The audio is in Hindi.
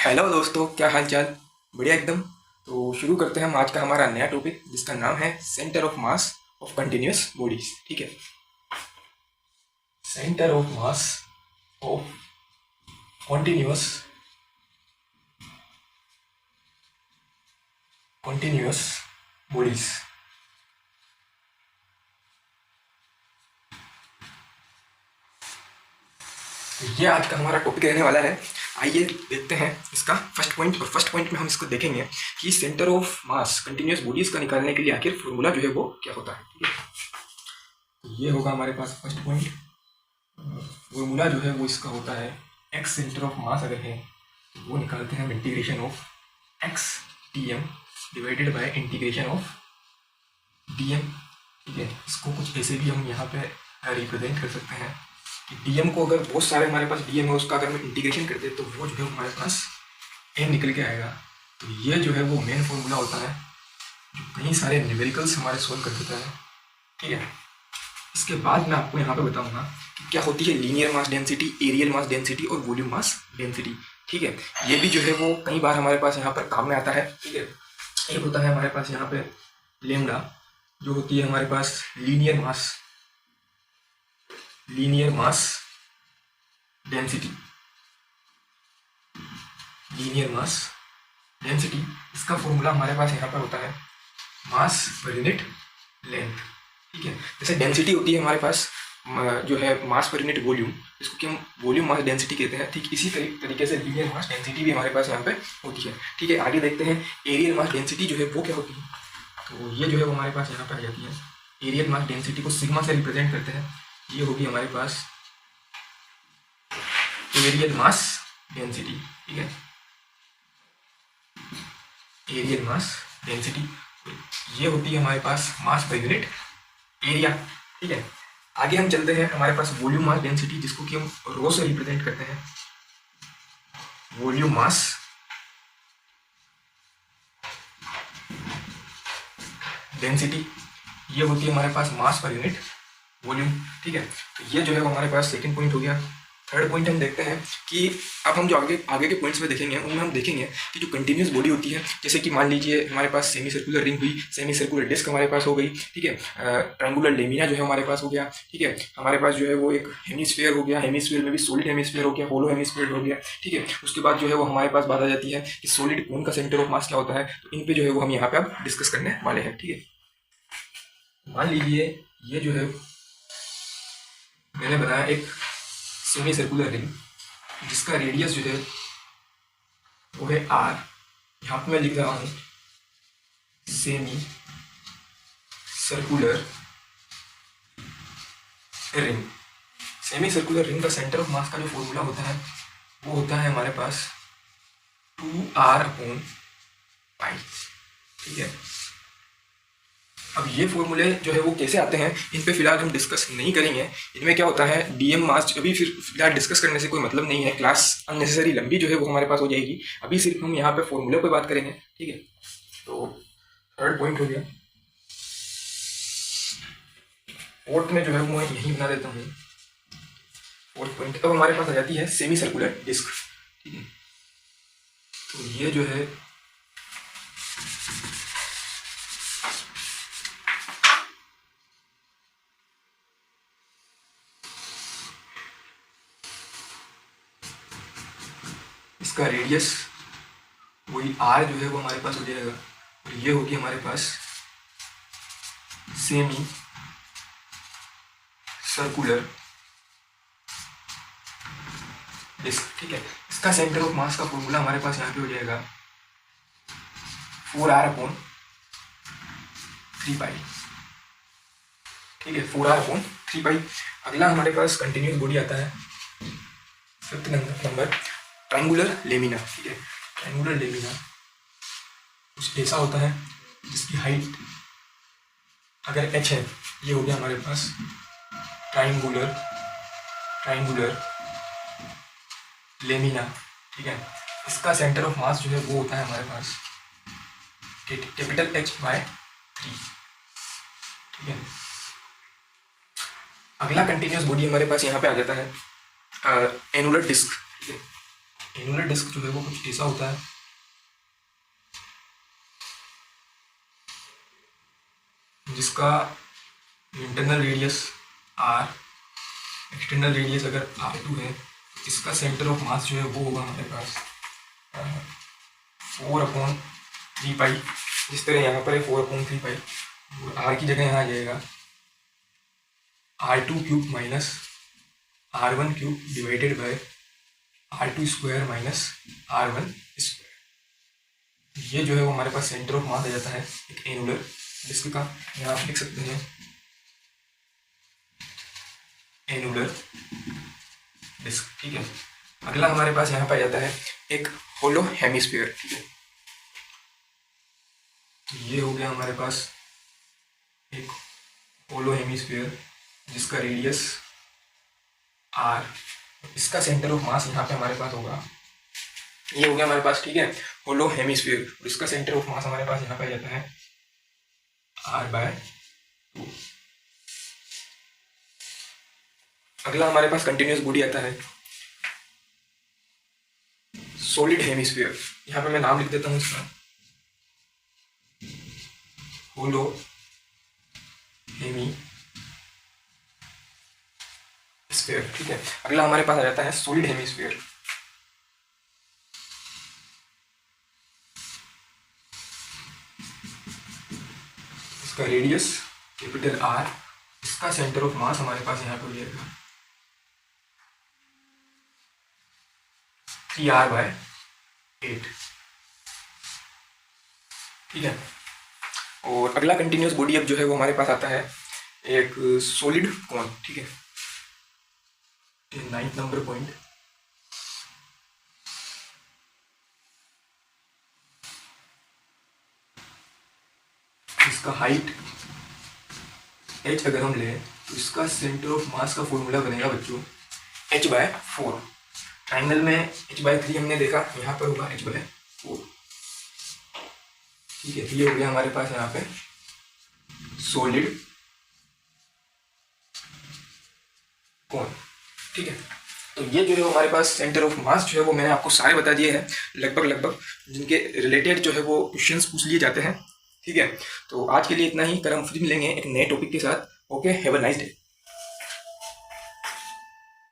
हेलो दोस्तों, क्या हाल चाल। बढ़िया एकदम। तो शुरू करते हैं हम आज का हमारा नया टॉपिक, जिसका नाम है centre of mass of continuous bodies. ठीक है, centre of mass of continuous continuous bodies. तो ये आज का हमारा टॉपिक रहने वाला है। आइए देखते हैं इसका फर्स्ट पॉइंट। और फर्स्ट पॉइंट में हम इसको देखेंगे कि centre of mass continuous bodies का निकालने के लिए आखिर फॉर्मूला जो है वो क्या होता है। ठीक है, तो ये होगा हमारे पास फर्स्ट पॉइंट। फॉर्मूला जो है वो इसका होता है एक्स सेंटर ऑफ मास अगर है तो वो निकालते हैं हम integration of X T M divided by integration of D M. ठीक है, इसको कुछ ऐसे भी हम यहाँ पे रिप्रेजेंट कर सकते हैं कि डी एम को अगर बहुत सारे हमारे पास डी एम है उसका अगर हम इंटीग्रेशन कर दे तो वो जो है हमारे पास एम निकल के आएगा। तो ये जो है वो मेन फॉर्मूला होता है जो कई सारे न्यूमेरिकल्स हमारे सोल्व कर देता है। ठीक है, इसके बाद मैं आपको यहाँ पे बताऊंगा कि क्या होती है linear mass density, areal mass density और वॉल्यूम मास डेंसिटी। ठीक है, ये भी जो है वो कई बार हमारे पास यहाँ पर काम में आता है। ठीक है, एक होता है हमारे पास यहाँ पे लेमडा, जो होती है हमारे पास linear mass density. Linear mass density, इसका फॉर्मूला हमारे पास यहाँ पर होता है मास पर यूनिट लेंथ। ठीक है, जैसे डेंसिटी होती है हमारे पास जो है मास पर यूनिट वॉल्यूम, इसको कि हम वॉल्यूम मास डेंसिटी कहते हैं। ठीक इसी तरीके से लीनियर मास डेंसिटी भी हमारे पास यहाँ पे होती है। ठीक है, आगे देखते हैं एरियल मास डेंसिटी जो है वो क्या होती है। तो ये जो है वो हमारे पास यहाँ पे आ जाती है। एरियल मास डेंसिटी को सिग्मा से रिप्रेजेंट करते हैं। ये होगी हमारे पास एरियल मास डेंसिटी। ठीक है, एरियल मास डेंसिटी ये होती है हमारे पास मास पर यूनिट एरिया। ठीक है, आगे हम चलते हैं हमारे पास वॉल्यूम मास डेंसिटी, जिसको कि हम रो से रिप्रेजेंट करते हैं। वॉल्यूम मास डेंसिटी ये होती है हमारे पास मास पर यूनिट वॉल्यूम। ठीक है, तो ये जो है वो हमारे पास सेकंड पॉइंट हो गया। थर्ड पॉइंट हम देखते हैं कि अब हम जो आगे के पॉइंट्स में देखेंगे उनमें हम देखेंगे कि जो कंटिन्यूस बॉडी होती है, जैसे कि मान लीजिए हमारे पास सेमी सर्कुलर रिंग हुई, सेमी सर्कुलर डिस्क हमारे पास हो गई। ठीक है, ट्रायंगुलर लेमिना जो है हमारे पास हो गया। ठीक है, हमारे पास जो है वो एक हेमिस्फीयर हो गया, हेमिस्फीयर में भी सॉलिड हेमिस्फीयर हो गया, होलो हेमिस्फीयर हो गया। ठीक है, उसके बाद जो है वो हमारे पास बात आ जाती है कि सॉलिड कोन का सेंटर ऑफ मास क्या होता है। तो इन पे जो है वो हम यहाँ पे अब डिस्कस करने वाले हैं। ठीक है, मान लीजिए ये जो है मैंने बनाया एक सेमी सर्कुलर रिंग, जिसका रेडियस जो है वो है आर। यहाँ पे मैं लिख रहा हूँ semi circular ring. Semi circular ring का सेंटर ऑफ मास का जो फॉर्मूला होता है वो होता है हमारे पास 2r/π। ठीक है, अब ये फॉर्मूले जो है वो कैसे आते हैं इन पे फिलहाल हम डिस्कस नहीं करेंगे। इनमें क्या होता है डीएम मास अभी फिर फिलहाल डिस्कस करने से कोई मतलब नहीं है, क्लास अननेसेसरी लंबी जो है वो हमारे पास हो जाएगी। अभी सिर्फ हम यहाँ पे फॉर्मूले पे बात करेंगे। ठीक है, तो थर्ड पॉइंट हो गया। फोर्थ में जो है वो मैं यही बना देता हूँ फोर्थ पॉइंट। अब हमारे पास आ जाती है सेमी सर्कुलर डिस्क। ठीक है, तो ये जो है इसका रेडियस वही आर जो है वो हमारे पास हो जाएगा। और ये होगी हमारे पास सेमी सर्कुलर डिस्क। ठीक है, इसका सेंटर ऑफ मास का फॉर्मूला हमारे पास यहाँ पे हो जाएगा 4r/3π। ठीक है, 4r/3π। अगला हमारे पास कंटिन्यूस बॉडी आता है फिफ्थ नंबर ट्रायंगुलर लेमिना। ठीक है, ट्रायंगुलर लेमिना कुछ ऐसा होता है जिसकी हाइट अगर h है, ये हो गया हमारे पास ट्रायंगुलर लेमिना। ठीक है, इसका सेंटर ऑफ मास जो है वो होता है हमारे पास कैपिटल H/3। ठीक है, अगला कंटिन्यूस बॉडी हमारे पास यहाँ पे आ जाता है एनुलर डिस्क। ठीक है, एनुलर डिस्क जो है वो कुछ ऐसा होता है जिसका internal radius r, external radius अगर r2 है, इसका सेंटर ऑफ मास जो है वो होगा हमारे पास 4/3 पाई। जिस तरह यहाँ पर है 4/3 पाई, r की जगह यहाँ आ जाएगा r2³ minus r1³ divided by r2² minus r1²। ये जो है वो हमारे पास सेंटर ऑफ मास आ जाता है एक एनुलर डिस्क का। यहाँ आप लिख सकते हैं एनुलर डिस्क, ठीक है। अगला हमारे पास यहाँ पर आ जाता है एक होलो हेमिस्फीयर, ठीक है। ये हो गया हमारे पास एक होलो हेमिस्फीयर जिसका रेडियस r, इसका सेंटर ऑफ मास यहाँ पे हमारे पास होगा, ये हो गया हमारे पास, ठीक है, होलो हेमिस्फीयर। और इसका सेंटर ऑफ मास हमारे पास यहाँ पे आ जाता है r/2। अगला हमारे पास कंटिन्यूस बॉडी आता है सॉलिड हेमिस्फीयर। यहाँ पे मैं नाम लिख देता हूँ इसका, होलो हेमिस्फीयर, ठीक है। अगला हमारे पास आ जाता है सॉलिड हेमिस्फीयर। इसका रेडियस कैपिटल R, इसका सेंटर ऑफ मास हमारे पास यहाँ पर जाएगा 3r/8, ठीक है। और अगला कंटिन्यूस बॉडी अब जो है वो हमारे पास आता है एक सॉलिड कोन, ठीक है। 9th नंबर पॉइंट, इसका हाइट h अगर हम लें तो इसका सेंटर ऑफ मास का फॉर्मूला बनेगा बच्चों h/4। ट्राइंगल में h/3 हमने देखा, यहाँ पर होगा h/4, ठीक है। ये हो गया हमारे पास यहाँ पे सॉलिड कोन, ठीक है। तो ये जो है हमारे पास सेंटर ऑफ मास जो है वो मैंने आपको सारे बता दिए हैं लगभग जिनके रिलेटेड जो है वो क्वेश्चंस पूछ लिए जाते हैं, ठीक है। तो आज के लिए इतना ही, कल हम फिर मिलेंगे एक नए टॉपिक के साथ। Okay, have a nice day.